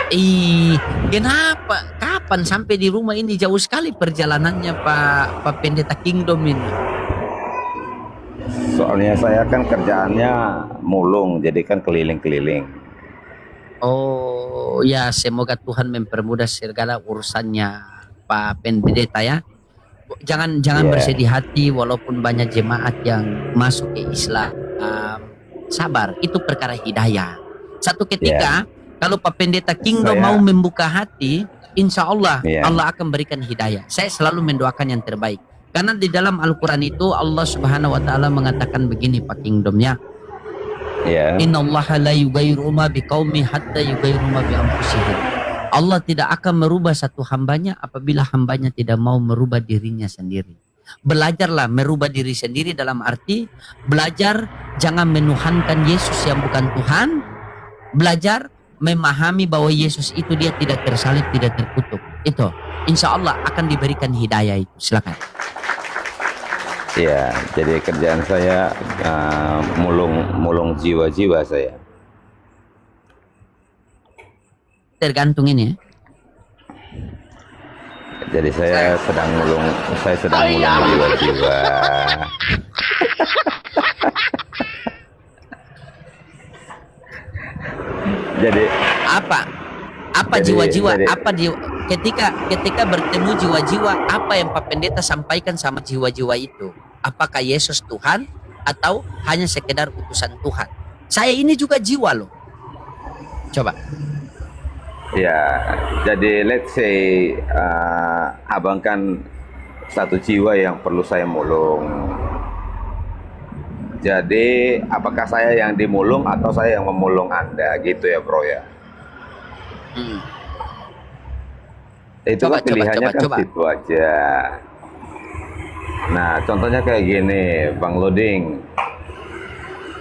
Ih, kenapa? Kapan sampai di rumah ini jauh sekali perjalanannya Pak Pendeta Kingdom ini? Soalnya saya kan kerjaannya mulung, jadi kan keliling-keliling. Oh ya, semoga Tuhan mempermudah segala urusannya Pak Pendeta ya. Jangan jangan Iya, bersedih hati walaupun banyak jemaat yang masuk ke Islam. Sabar, itu perkara hidayah. Satu iya. ketika kalau Pak Pendeta Kingdom mau Saya, membuka hati, insya Allah iya, Allah akan berikan hidayah. Saya selalu mendoakan yang terbaik. Karena di dalam Al-Quran itu Allah Subhanahu Wa Taala mengatakan begini Pak Kingdomnya. iya, Innallaha la yughayyiru ma biqaumi hatta yughayyiru ma bi anfusihim. Allah tidak akan merubah satu hambanya apabila hambanya tidak mau merubah dirinya sendiri. Belajarlah merubah diri sendiri dalam arti belajar jangan menuhankan Yesus yang bukan Tuhan. Belajar memahami bahwa Yesus itu dia tidak tersalib, tidak terkutuk. Itu insya Allah akan diberikan hidayah itu. Silakan. iya. Jadi kerjaan saya mulung jiwa-jiwa saya. Tergantung ini ya. Jadi saya sedang mulung jiwa-jiwa. Jadi, Apa? Apa jadi, jiwa-jiwa? jadi, Apa di ketika ketika bertemu jiwa-jiwa apa yang Pak Pendeta sampaikan sama jiwa-jiwa itu? Apakah Yesus Tuhan atau hanya sekedar utusan Tuhan? Saya ini juga jiwa loh. Coba. ya, jadi let's say abang kan satu jiwa yang perlu saya mulung. Jadi, apakah saya yang dimulung atau saya yang memulung Anda, gitu ya, bro ya? Hmm. Itu Coba kan coba pilihannya coba kan coba. situ aja. Nah, contohnya kayak gini, Bang Loading.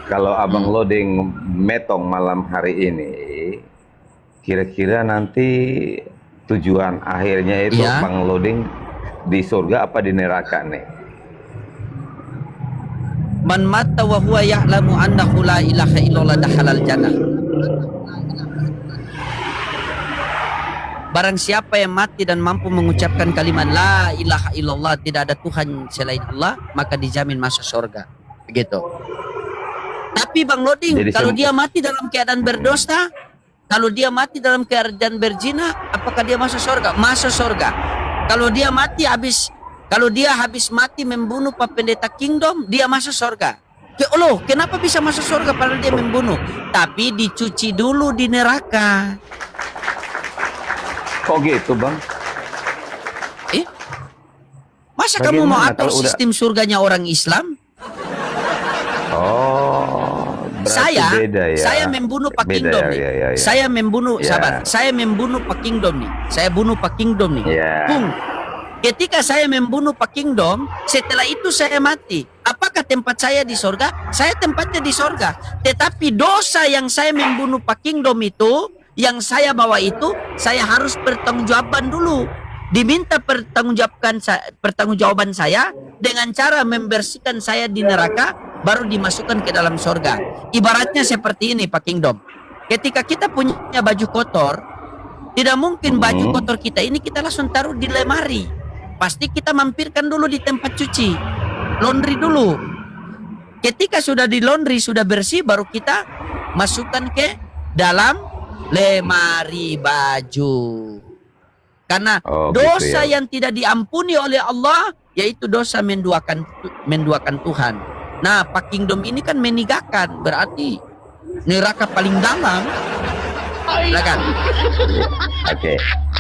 Kalau Abang Hmm. Loading metong malam hari ini, kira-kira nanti tujuan akhirnya itu Iya. Bang Loading di surga apa di neraka nih? Man mata wa huwa ya'lamu annahu la ilaha illallah dakhalal jannah. Barang siapa yang mati dan mampu mengucapkan kalimat la ilaha illallah, tidak ada Tuhan selain Allah, maka dijamin masuk surga. Begitu. Tapi Bang Loding, Jadi kalau dia mati dalam keadaan berdosa, kalau dia mati dalam keadaan berzina, apakah dia masuk surga? Masuk surga. Kalau dia mati habis, kalau dia habis mati membunuh Pak Pendeta Kingdom, dia masuk surga. Loh, kenapa bisa masuk surga padahal dia membunuh? Tapi dicuci dulu di neraka. kok gitu, Bang? Eh, masa kamu mau Bagaimana atur kalau udah sistem surganya orang Islam? Oh, berarti Saya, beda ya. saya membunuh Pak Beda Kingdom ya, nih. ya, ya, ya. Saya membunuh, Ya, sabar. Saya membunuh Pak Kingdom nih. Saya bunuh Pak Kingdom nih. ya. Bung, ketika saya membunuh Pak Kingdom, setelah itu saya mati. Apakah tempat saya di sorga? Saya tempatnya di sorga. Tetapi dosa yang saya membunuh Pak Kingdom itu, yang saya bawa itu, saya harus pertanggungjawaban dulu. Diminta pertanggungjawaban saya dengan cara membersihkan saya di neraka, baru dimasukkan ke dalam sorga. Ibaratnya seperti ini Pak Kingdom. Ketika kita punya baju kotor, tidak mungkin baju kotor kita ini kita langsung taruh di lemari. Pasti kita mampirkan dulu di tempat cuci, laundry dulu. Ketika sudah di laundry, sudah bersih, baru kita masukkan ke dalam lemari baju. Karena Oh, gitu dosa ya. yang tidak diampuni oleh Allah, yaitu dosa menduakan Tuhan. Nah, Pak Kingdom ini kan meninggalkan, berarti neraka paling dalam. Silakan. Oke.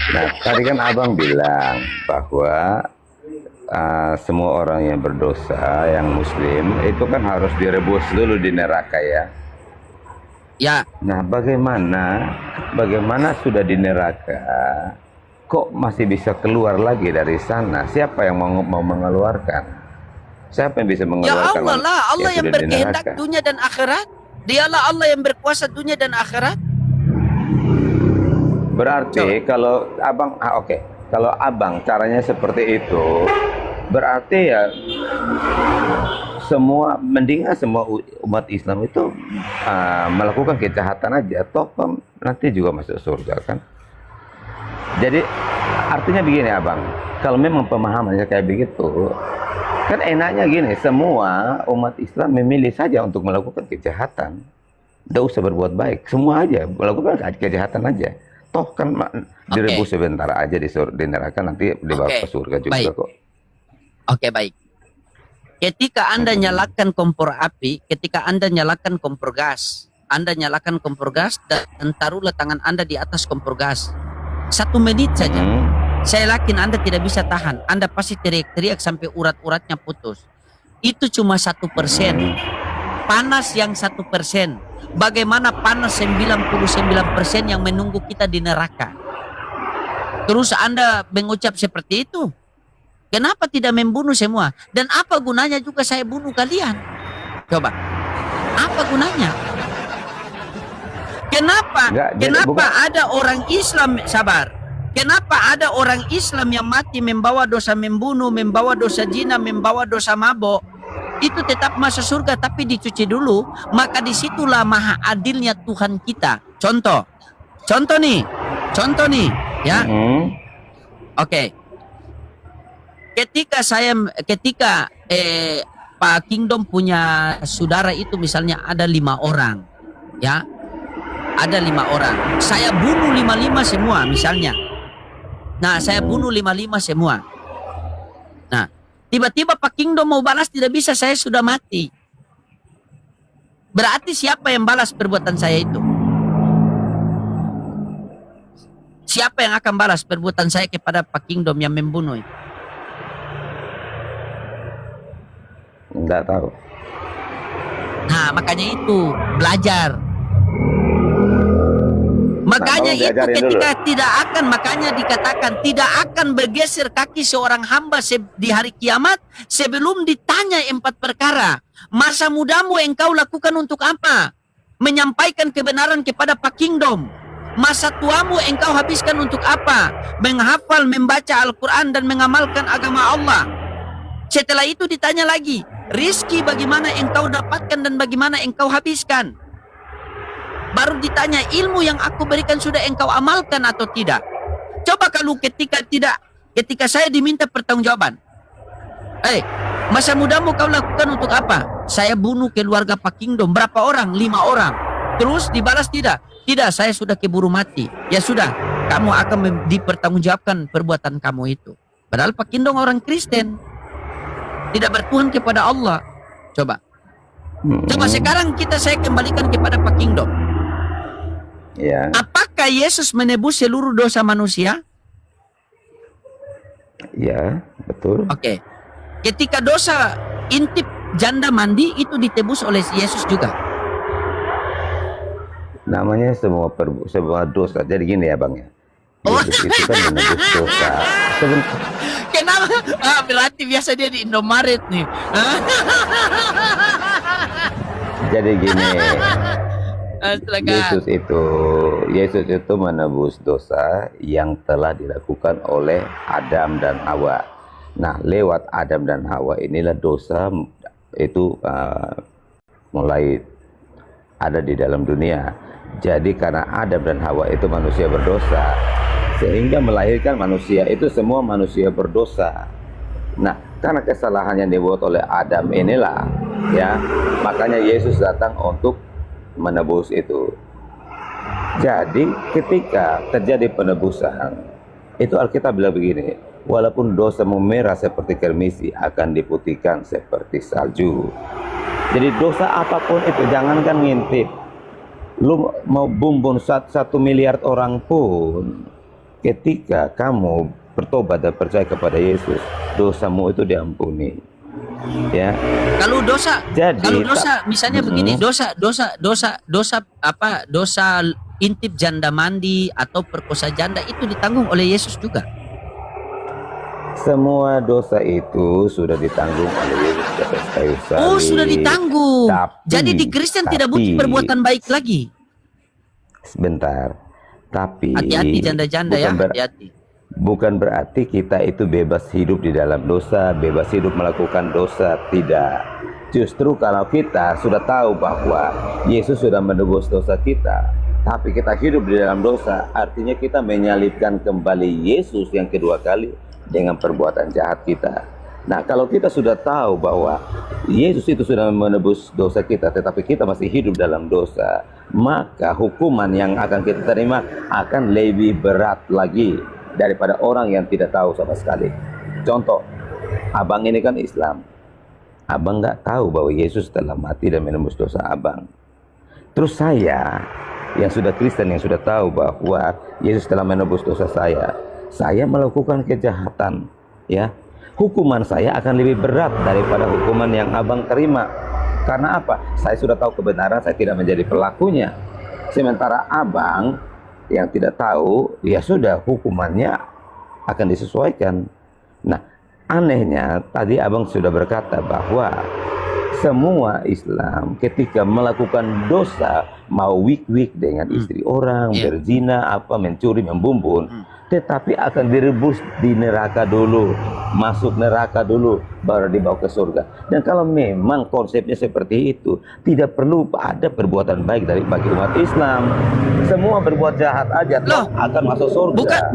Nah, tadi kan Abang bilang bahwa semua orang yang berdosa, yang Muslim, itu kan harus direbus dulu di neraka ya. Ya, Nah, bagaimana sudah di neraka, kok masih bisa keluar lagi dari sana? Siapa yang mau mengeluarkan? Siapa yang bisa ya mengeluarkan Allah lah, Allah yang sudah di berkehendak neraka? dunia dan akhirat. Dialah Allah yang berkuasa dunia dan akhirat. Berarti kalau Abang, oke. Kalau Abang caranya seperti itu, berarti ya mendingan semua umat Islam itu melakukan kejahatan aja, toh nanti juga masuk surga kan? Jadi artinya begini abang, kalau memang pemahamannya kayak begitu, kan enaknya gini, semua umat Islam memilih saja untuk melakukan kejahatan, tidak usah berbuat baik, semua aja melakukan kejahatan aja. Toh kan direbus sebentar aja di neraka, nanti dibawa ke surga juga baik. kok. Oke, baik. Ketika Anda nyalakan kompor api, ketika Anda nyalakan kompor gas, Anda nyalakan kompor gas dan taruhlah tangan Anda di atas kompor gas. 1 menit saja. Saya yakin Anda tidak bisa tahan. Anda pasti teriak-teriak sampai urat-uratnya putus. Itu cuma 1%. Panas yang 1%. Bagaimana panas 99% yang menunggu kita di neraka. Terus Anda mengucap seperti itu. Kenapa tidak membunuh semua? Dan apa gunanya juga saya bunuh kalian? Coba. Apa gunanya? Kenapa? Kenapa ada orang Islam, sabar. Kenapa ada orang Islam yang mati membawa dosa membunuh, membawa dosa zina, membawa dosa mabok, itu tetap masuk surga tapi dicuci dulu, maka disitulah maha adilnya Tuhan kita. Contoh nih, ya. Oke. Ketika Pak Kingdom punya saudara itu misalnya ada 5 orang, ya. Ada 5 orang. Saya bunuh 55 semua misalnya. Nah, saya bunuh 55 semua. Nah, tiba-tiba Pak Kingdom mau balas tidak bisa, saya sudah mati. Berarti siapa yang balas perbuatan saya itu? Siapa yang akan balas perbuatan saya kepada Pak Kingdom yang membunuh itu? Enggak tahu. Nah, makanya itu belajar. Makanya itu ketika dulu. Tidak akan, makanya dikatakan tidak akan bergeser kaki seorang hamba di hari kiamat sebelum ditanya 4 perkara. Masa mudamu engkau lakukan untuk apa? Menyampaikan kebenaran kepada Pak Kingdom. Masa tuamu engkau habiskan untuk apa? Menghafal, membaca Al-Quran dan mengamalkan agama Allah. Setelah itu ditanya lagi, rizki bagaimana engkau dapatkan dan bagaimana engkau habiskan? Baru ditanya, ilmu yang aku berikan sudah engkau amalkan atau tidak? Coba kalau ketika saya diminta pertanggungjawaban. Masa mudamu kau lakukan untuk apa? Saya bunuh keluarga Pak Kingdom. Berapa orang? 5 orang. Terus dibalas tidak? Tidak, saya sudah keburu mati. Ya sudah, kamu akan dipertanggungjawabkan perbuatan kamu itu. Padahal Pak Kingdom orang Kristen. Tidak bertuhan kepada Allah. Coba sekarang saya kembalikan kepada Pak Kingdom. Ya. Apakah Yesus menebus seluruh dosa manusia? Ya, betul. Oke. Ketika dosa intip janda mandi itu ditebus oleh Yesus juga. Namanya semua dosa. Jadi gini ya Bang ya. Yesus itu kan menebus dosa. Kenapa? Berarti biasa dia di Indomaret nih. Jadi gini. Yesus itu menebus dosa yang telah dilakukan oleh Adam dan Hawa. Nah, lewat Adam dan Hawa inilah dosa itu mulai ada di dalam dunia. Jadi karena Adam dan Hawa itu manusia berdosa, sehingga melahirkan manusia itu semua manusia berdosa. Nah, karena kesalahan yang dibuat oleh Adam inilah, ya, makanya Yesus datang untuk menebus itu. Jadi ketika terjadi penebusan itu Alkitab bilang begini, walaupun dosa memerah seperti kermisi akan diputihkan seperti salju. Jadi dosa apapun itu, jangankan ngintip, lu mau bumbun 1 miliar orang pun, ketika kamu bertobat dan percaya kepada Yesus, dosamu itu diampuni. Ya. Kalau dosa misalnya begini, dosa intip janda mandi atau perkosa janda itu ditanggung oleh Yesus juga. Semua dosa itu sudah ditanggung oleh Yesus di atas kayu salib. Oh, sudah ditanggung. Jadi di Kristen tidak butuh perbuatan baik lagi. Sebentar. Tapi hati-hati janda-janda ya, hati-hati. Bukan berarti kita itu bebas hidup di dalam dosa, bebas hidup melakukan dosa, tidak. Justru kalau kita sudah tahu bahwa Yesus sudah menebus dosa kita, tapi kita hidup di dalam dosa, artinya kita menyalibkan kembali Yesus yang kedua kali dengan perbuatan jahat kita. Nah, kalau kita sudah tahu bahwa Yesus itu sudah menebus dosa kita, tetapi kita masih hidup dalam dosa, maka hukuman yang akan kita terima akan lebih berat lagi daripada orang yang tidak tahu sama sekali. Contoh, abang ini kan Islam. Abang nggak tahu bahwa Yesus telah mati dan menebus dosa abang. Terus saya, yang sudah Kristen, yang sudah tahu bahwa Yesus telah menebus dosa saya melakukan kejahatan, ya. Hukuman saya akan lebih berat daripada hukuman yang abang terima. Karena apa? Saya sudah tahu kebenaran, saya tidak menjadi pelakunya. Sementara abang yang tidak tahu, ya sudah, hukumannya akan disesuaikan. Nah, anehnya tadi abang sudah berkata bahwa semua Islam ketika melakukan dosa, mau wik-wik dengan istri orang, berzina, mencuri, membumbun, tetapi akan direbus di neraka dulu, masuk neraka dulu, baru dibawa ke surga. Dan kalau memang konsepnya seperti itu, tidak perlu ada perbuatan baik bagi umat Islam. Semua berbuat jahat aja akan masuk surga.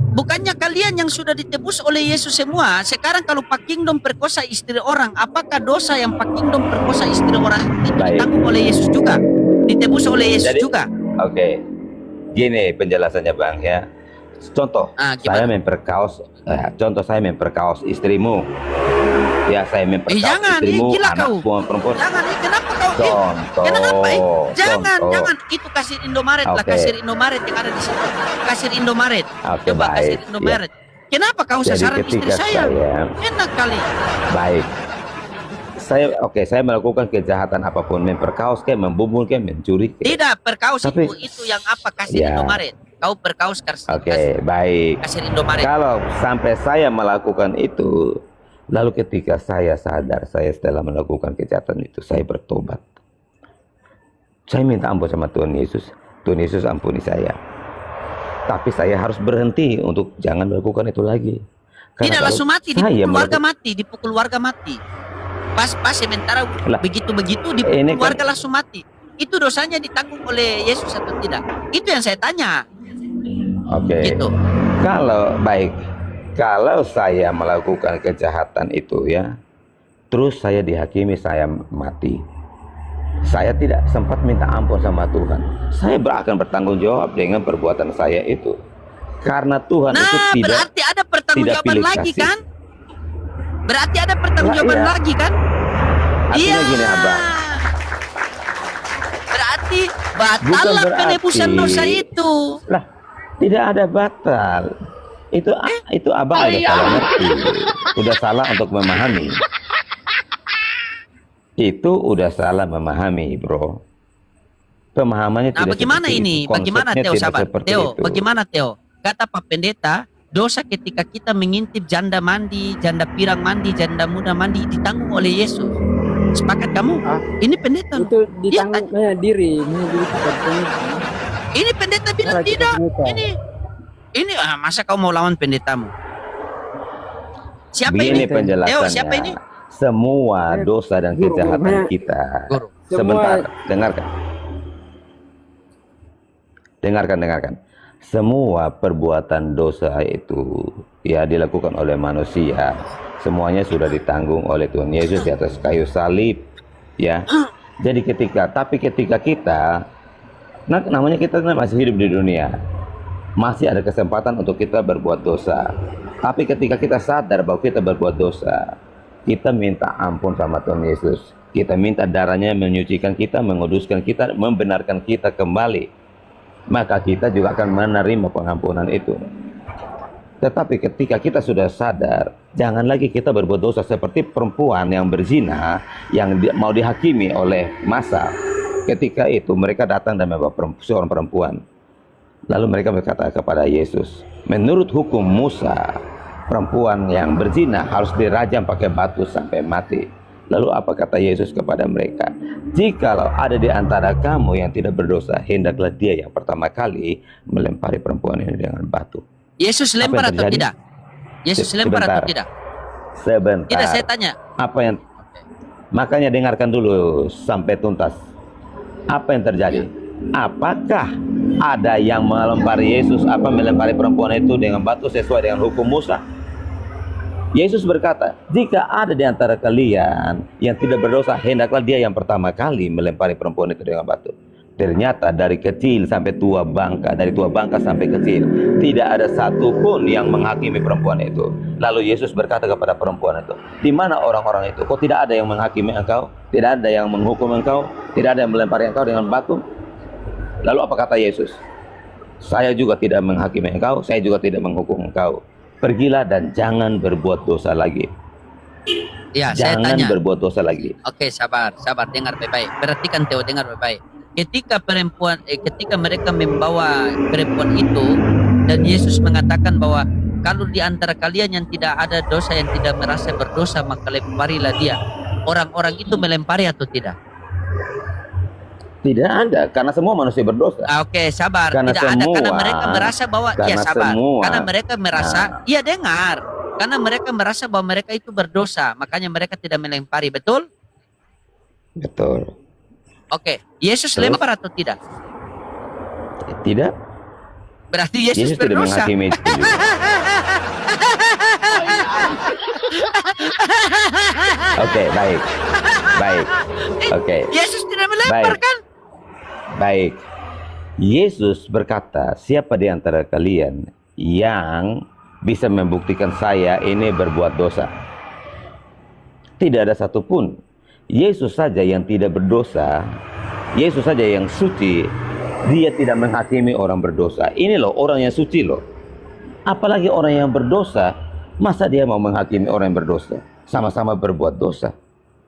Bukannya kalian yang sudah ditebus oleh Yesus semua. Sekarang kalau Pak Kingdom perkosa istri orang, apakah dosa yang Pak Kingdom perkosa istri orang itu ditanggung oleh Yesus juga? Ditebus oleh Yesus juga? Oke. Gini penjelasannya Bang ya. Contoh, saya memperkaos istrimu. Ya, saya memperkaos istrimu, anak perempuan. Jangan, kenapa kau? Jangan. Itu kasir Indomaret lah, kasir Indomaret yang ada di situ. Kasir Indomaret. Coba kasir Indomaret. Kenapa kau sasaran istri saya? Enak kali. Baik. Saya melakukan kejahatan apapun, memperkaos kayak, membumbung kayak, mencuri kayak. Tidak, perkaos itu yang apa? Kasir Indomaret. Kau perkaos baik. Kasir Indomaret. Kalau sampai saya melakukan itu, lalu ketika saya sadar saya setelah melakukan kejahatan itu, saya bertobat. Saya minta ampun sama Tuhan Yesus. Tuhan Yesus ampuni saya. Tapi saya harus berhenti untuk jangan melakukan itu lagi. Tidak langsung mati, dipukul warga mati. Pas sementara begitu dipukul warga langsung mati. Itu dosanya ditanggung oleh Yesus atau tidak? Itu yang saya tanya. Gitu. Kalau saya melakukan kejahatan itu ya, terus saya dihakimi saya mati, saya tidak sempat minta ampun sama Tuhan, saya akan bertanggung jawab dengan perbuatan saya itu. Karena Tuhan itu tidak, berarti ada pertanggungjawaban lagi kan? Berarti ada pertanggungjawaban lagi kan? Artinya gini Abang, berarti batal penebusan dosa itu. Lah, tidak ada batal. Itu Abang ada salah ngerti. Udah salah untuk memahami. Itu udah salah memahami, bro. Pemahamannya tidak bagaimana ini? Bagaimana Theo, sahabat? Theo, itu. Bagaimana Theo? Kata Pak Pendeta, dosa ketika kita mengintip janda mandi, janda pirang mandi, janda muda mandi ditanggung oleh Yesus. Sepakat kamu? Ini pendeta. Itu ditanggung diri. Ini pendeta bilang tidak. Ini masa kau mau lawan pendetamu? Siapa ini? Penjelasannya. Theo, siapa ini? Semua dosa dan kejahatan kita. Sebentar, dengarkan. Semua perbuatan dosa itu ya dilakukan oleh manusia. Semuanya sudah ditanggung oleh Tuhan Yesus di atas kayu salib, ya. Jadi ketika kita, namanya kita masih hidup di dunia, masih ada kesempatan untuk kita berbuat dosa. Tapi ketika kita sadar bahwa kita berbuat dosa, kita minta ampun sama Tuhan Yesus. Kita minta darahnya menyucikan kita, menguduskan kita, membenarkan kita kembali. Maka kita juga akan menerima pengampunan itu. Tetapi ketika kita sudah sadar, jangan lagi kita berbuat dosa seperti perempuan yang berzina, yang mau dihakimi oleh massa. Ketika itu mereka datang dan membawa seorang perempuan. Lalu mereka berkata kepada Yesus, menurut hukum Musa, perempuan yang berzina harus dirajam pakai batu sampai mati. Lalu apa kata Yesus kepada mereka? Jikalau ada di antara kamu yang tidak berdosa, hendaklah dia yang pertama kali melempari perempuan ini dengan batu. Yesus lempar atau tidak? Yesus lempar atau tidak? Sebentar. Tidak, saya tanya. Apa yang? Makanya dengarkan dulu sampai tuntas. Apa yang terjadi? apakah ada yang melempari Yesus melempari perempuan itu dengan batu sesuai dengan hukum Musa? Yesus berkata, jika ada di antara kalian yang tidak berdosa, hendaklah dia yang pertama kali melempari perempuan itu dengan batu. Ternyata dari kecil sampai tua bangka, dari tua bangka sampai kecil, tidak ada satupun yang menghakimi perempuan itu. Lalu Yesus berkata kepada perempuan itu, di mana orang-orang itu? Kok tidak ada yang menghakimi engkau? Tidak ada yang menghukum engkau? Tidak ada yang melempari engkau dengan batu? Lalu apa kata Yesus? Saya juga tidak menghakimi engkau, saya juga tidak menghukum engkau. Pergilah dan jangan berbuat dosa lagi. Ya, saya Jangan tanya. berbuat dosa lagi. Oke, sabar, dengar baik-baik. Perhatikan Theo, dengar baik-baik. Ketika mereka membawa perempuan itu dan Yesus mengatakan bahwa kalau di antara kalian yang tidak ada dosa, yang tidak merasa berdosa, maka lemparilah dia. Orang-orang itu melempari atau tidak? Tidak ada, karena semua manusia berdosa. Oke, sabar. Karena Tidak ada karena semua- mereka merasa bahwa karena sabar. semua- Karena mereka merasa, Nah. iya dengar. Karena mereka merasa bahwa mereka itu berdosa, makanya mereka tidak melempari, betul? Betul. Oke, Yesus Terus? lempar atau tidak? Tidak. Berarti Yesus Yesus tidak berdosa. menghakimi itu juga. Oke, baik. Baik. Oke. Yesus tidak melempar Baik. kan? Baik. Yesus berkata, siapa di antara kalian yang bisa membuktikan saya ini berbuat dosa? Tidak ada satupun. Yesus saja yang tidak berdosa, Yesus saja yang suci, dia tidak menghakimi orang berdosa. Ini loh orang yang suci loh. Apalagi orang yang berdosa, masa dia mau menghakimi orang yang berdosa? Sama-sama berbuat dosa.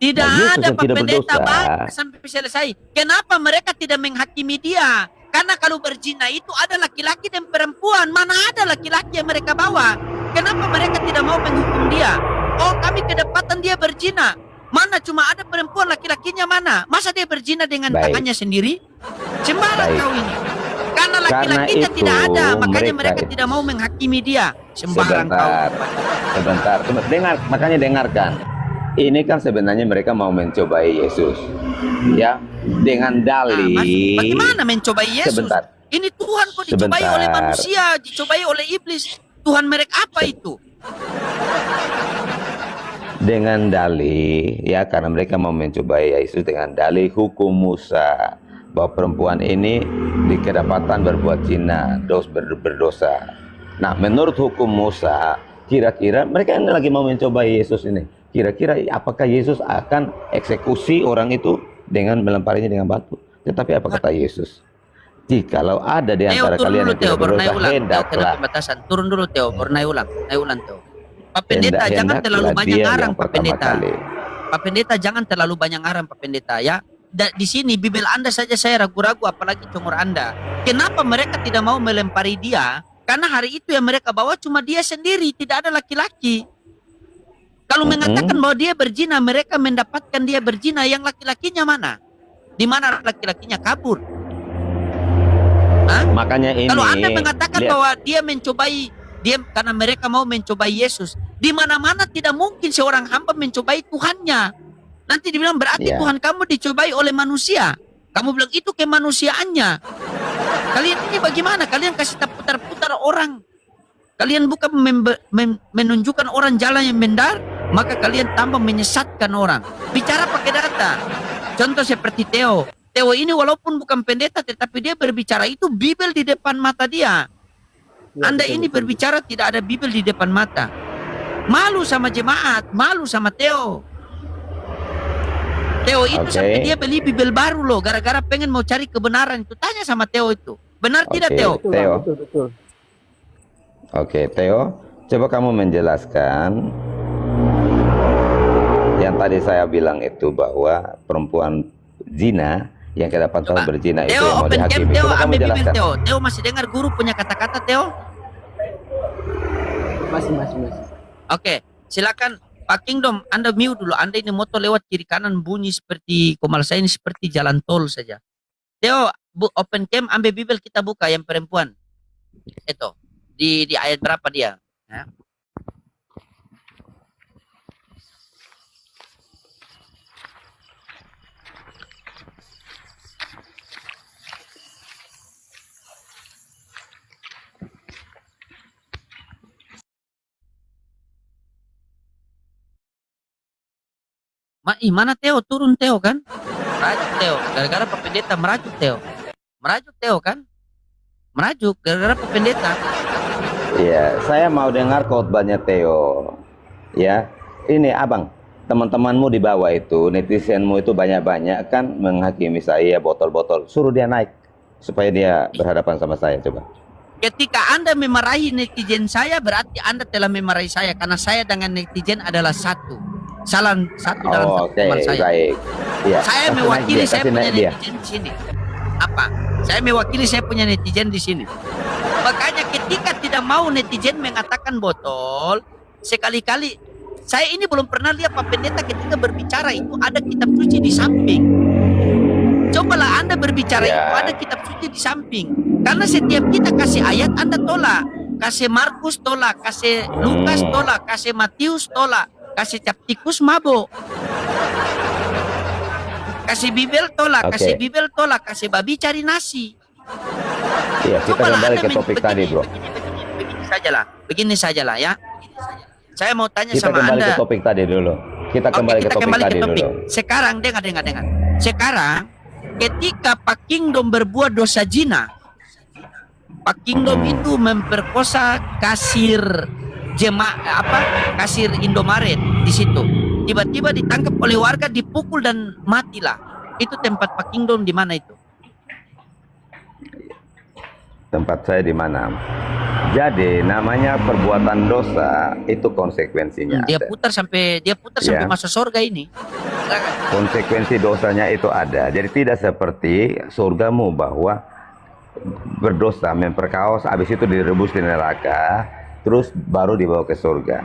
Tidak Nah, Yesus ada yang Pak tidak Pendeta berdosa. Pak sampai selesai. Kenapa mereka tidak menghakimi dia? Karena kalau berzina itu ada laki-laki dan perempuan. Mana ada laki-laki yang mereka bawa? Kenapa mereka tidak mau menghukum dia? Oh, kami kedapatan dia berzina. Mana cuma ada perempuan, laki-lakinya mana? Masa dia berzina dengan Baik. tangannya sendiri? Sembarang Baik. kau ini. Karena Karena laki-lakinya itu tidak ada, makanya mereka mereka- tidak mau menghakimi dia. Sembarang kau. Sebentar. Dengar, makanya dengarkan. Ini kan sebenarnya mereka mau mencobai Yesus, ya, dengan dalih. Bagaimana mencobai Yesus? Sebentar. Ini Tuhan kok dicobai Sebentar. oleh manusia, dicobai oleh iblis. Tuhan mereka apa itu? Dengan dalih, ya, karena mereka mau mencobai Yesus dengan dalih hukum Musa, bahwa perempuan ini kedapatan berbuat zina, berdosa. Nah, menurut hukum Musa, kira-kira mereka ini lagi mau mencobai Yesus ini. Kira-kira apakah Yesus akan eksekusi orang itu dengan melemparinya dengan batu? Tetapi apa kata Yesus? Jikalau ada di Theo, antara turun kalian dulu yang Theo, tidak baru naik berdosa, ulang. Theo, kena hendaklah pembatasan. Turun dulu Theo, baru naik ulang. Theo. Pak Pendeta, jangan hendaklah terlalu banyak dia ngarang yang Pak pertama Pendeta. kali. Pak Pendeta, jangan terlalu banyak ngarang Pak Pendeta ya. Di sini Bibel Anda saja saya ragu-ragu, apalagi cumur Anda. Kenapa mereka tidak mau melempari dia? Karena hari itu yang mereka bawa cuma dia sendiri, tidak ada laki-laki. Kalau mengatakan bahwa dia berzina, mereka mendapatkan dia berzina, yang laki-lakinya mana? Di mana laki-lakinya kabur? Hah? Makanya ini, Kalau Anda mengatakan lihat, bahwa dia mencobai, dia karena mereka mau mencobai Yesus, di mana-mana tidak mungkin seorang hamba mencobai Tuhannya. Nanti dibilang berarti Ya. Tuhan kamu dicobai oleh manusia. Kamu bilang itu kemanusiaannya. Kalian ini bagaimana? Kalian kasih putar-putar orang. Kalian bukan menunjukkan orang jalan yang benar, maka kalian tambah menyesatkan orang. Bicara pakai data. Contoh seperti Theo. Theo ini walaupun bukan pendeta, tetapi dia berbicara itu Bibel di depan mata dia. Ya, Anda betul, ini betul. berbicara tidak ada Bibel di depan mata. Malu sama jemaat, malu sama Theo. Theo itu Oke. sampai dia beli Bibel baru loh, gara-gara pengen mau cari kebenaran itu. Tanya sama Theo itu. Benar tidak Oke. Theo? Betul, Theo. betul, betul. Oke, Theo, coba kamu menjelaskan yang tadi saya bilang itu bahwa perempuan zina yang kedapatan Coba. berzina itu Theo yang mau open cam, dihakimi. Theo Coba kamu ambil Bibel jelaskan. Theo. Theo masih dengar guru punya kata-kata Theo? Masih. Oke, silakan Pak Kingdom, Anda mute dulu. Anda ini motor lewat kiri kanan bunyi seperti komal saya ini seperti jalan tol saja. Theo, open cam, ambil Bibel kita buka yang perempuan. Itu di ayat berapa dia? Ya. Mana Theo? Turun Theo kan? Merajuk Theo. Gara-gara Pak Pendeta merajuk Theo. Merajuk Theo kan? Merajuk gara-gara Pak Pendeta. Iya, saya mau dengar khotbahnya Theo. Ya, ini abang, teman-temanmu di bawah itu, netizenmu itu banyak-banyak kan menghakimi saya botol-botol. Suruh dia naik supaya dia berhadapan sama saya coba. Ketika Anda memarahi netizen saya, berarti Anda telah memarahi saya. Karena saya dengan netizen adalah satu. Satu dalam Oh, satu oke, teman saya. baik. Ya, Saya kasih mewakili naik dia, saya kasih punya naik dia. netizen di sini. Apa? Saya mewakili saya punya netizen di sini. Makanya ketika tidak mau netizen mengatakan botol, sekali-kali saya ini belum pernah lihat Pak Pendeta ketika berbicara itu ada kitab suci di samping. Cobalah Anda berbicara Ya. itu ada kitab suci di samping. Karena setiap kita kasih ayat Anda tolak. Kasih Markus tolak, kasih Lukas tolak, kasih Matius tolak, kasih Captikus mabuk. Kasih Bibel tolak, Oke. kasih Bibel tolak, kasih babi cari nasi. Iya, kita Cobalah kembali Anda ke topik tadi, bro. Begini sajalah ya. Saya mau tanya Kita sama kembali Anda. ke topik tadi dulu. Kita Oke, kembali ke kita topik kembali tadi ke topik. dulu. Sekarang dengar. Sekarang ketika Pak Kingdom berbuat dosa zina, Pak Kingdom itu memperkosa kasir kasir Indomaret di situ. Tiba-tiba ditangkap oleh warga, dipukul dan matilah. Itu tempat Pak Kingdom di mana itu? Tempat saya di mana? Jadi namanya perbuatan dosa itu konsekuensinya. Dia ada. putar sampai Ya. masuk surga ini. Konsekuensi dosanya itu ada. Jadi tidak seperti surgamu bahwa berdosa, memperkaos, habis itu direbus di neraka, terus baru dibawa ke surga.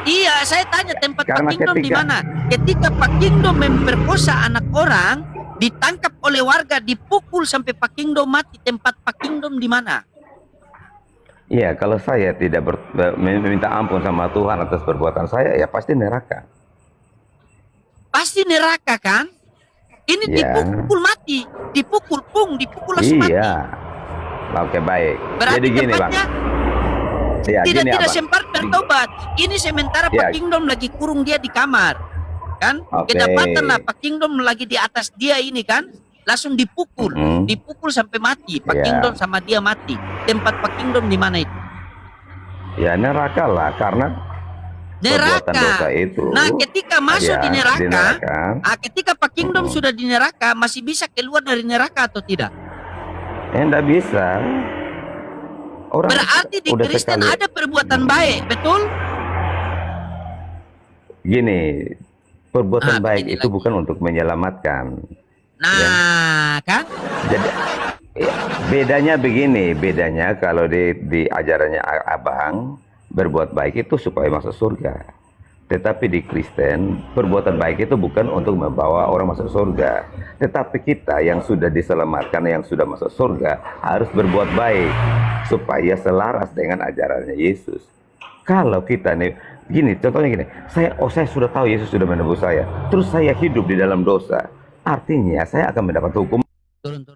Iya, saya tanya tempat Karena Pak Kingdom di ketika- mana? Ketika Pak Kingdom memperkosa anak orang, ditangkap oleh warga, dipukul sampai Pak Kingdom mati. Tempat Pak Kingdom di mana? Iya, kalau saya tidak meminta ampun sama Tuhan atas perbuatan saya, ya pasti neraka. Pasti neraka kan? Ini Ya. dipukul mati, dipukul langsung mati. Iya. Oke, baik. Berarti Jadi gini, Bang. tempatnya Ya, tidak gini, Abang. sempat bertobat. Ini sementara Ya. Pak Kingdom lagi kurung dia di kamar, kan? Oke. Kedapatan lah Pak Kingdom lagi di atas dia ini kan, langsung dipukul, Mhm. dipukul sampai mati. Pak Ya. Kingdom sama dia mati. Tempat Pak Kingdom di mana itu? Ya neraka lah, karena perbuatan dosa Neraka. itu. Nah, ketika masuk Ya, di neraka, ketika Pak Kingdom Mhm. sudah di neraka, masih bisa keluar dari neraka atau tidak? Enggak bisa. Orang Berarti di udah Kristen sekali- ada perbuatan baik, betul? Gini, perbuatan baik begini itu lagi. bukan untuk menyelamatkan. Nah, kan? Jadi bedanya begini, bedanya kalau di ajarannya Abang, berbuat baik itu supaya masuk surga. Tetapi di Kristen, perbuatan baik itu bukan untuk membawa orang masuk surga. Tetapi kita yang sudah diselamatkan, yang sudah masuk surga, harus berbuat baik supaya selaras dengan ajarannya Yesus. Kalau kita nih, gini, contohnya gini, saya sudah tahu Yesus sudah menebus saya, terus saya hidup di dalam dosa, artinya saya akan mendapat hukum. Turun.